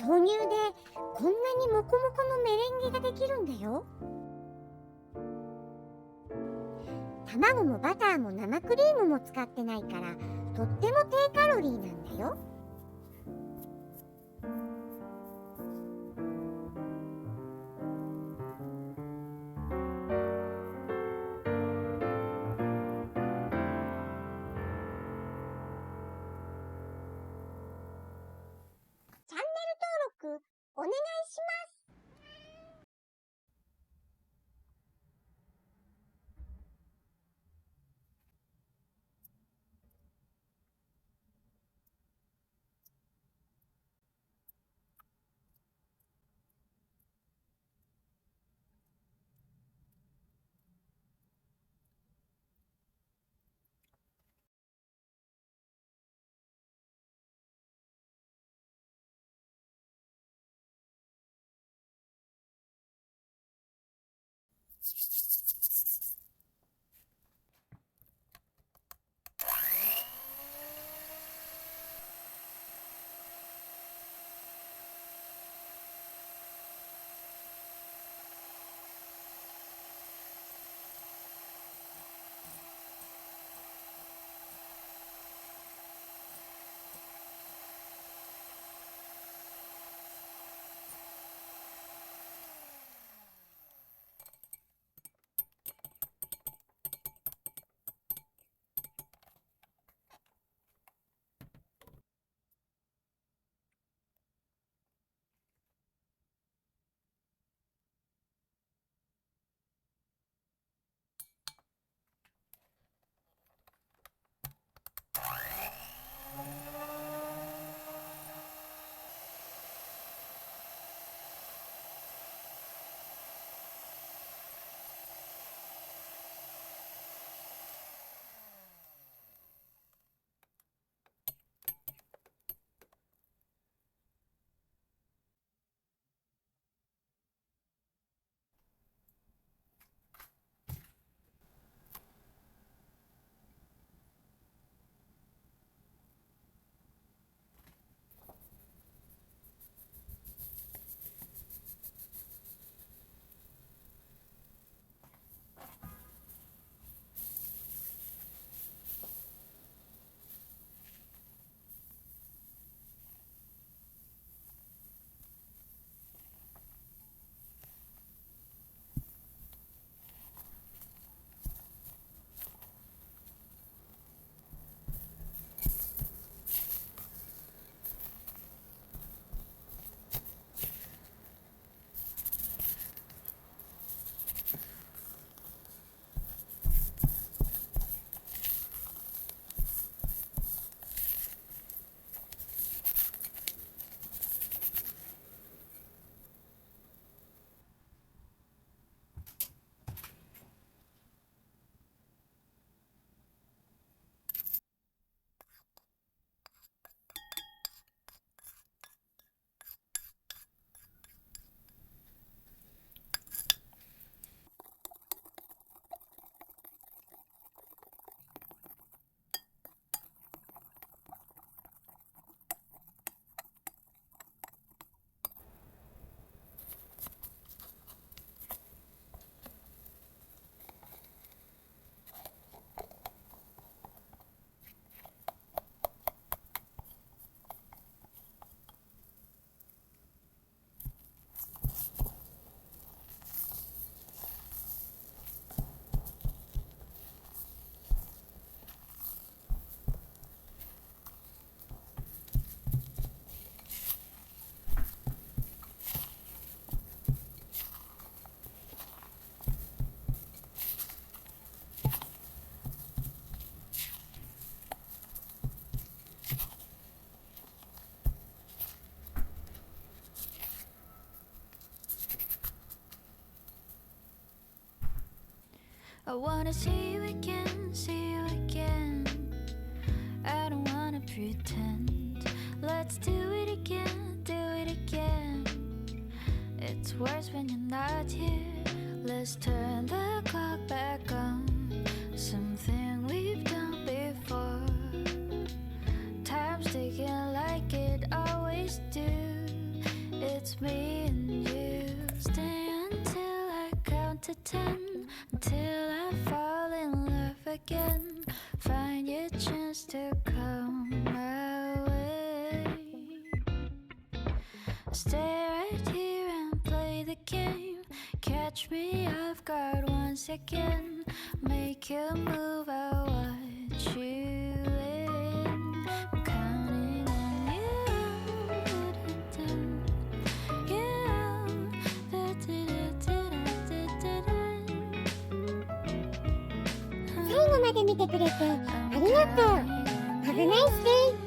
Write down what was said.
豆乳でこんなにモコモコのメレンゲができるんだよ。卵もバターも生クリームも使ってないから、とっても低カロリーなんだよ。チャンネル登録お願いします。I wanna see you again, see you again. I don't wanna pretend. Let's do it again, do it again. It's worse when you're not here. Let's turn the clock back on. Something we've done before. Time's ticking like it always do. just me and you. Stay until I count to 10, until I fall in love again. Find your chance to come my way. Stay right here and play the game. Catch me off guard once again. Make you move, I watch you in. I'm counting on you. You. 最後まで見てくれてありがとう。Have a nice day!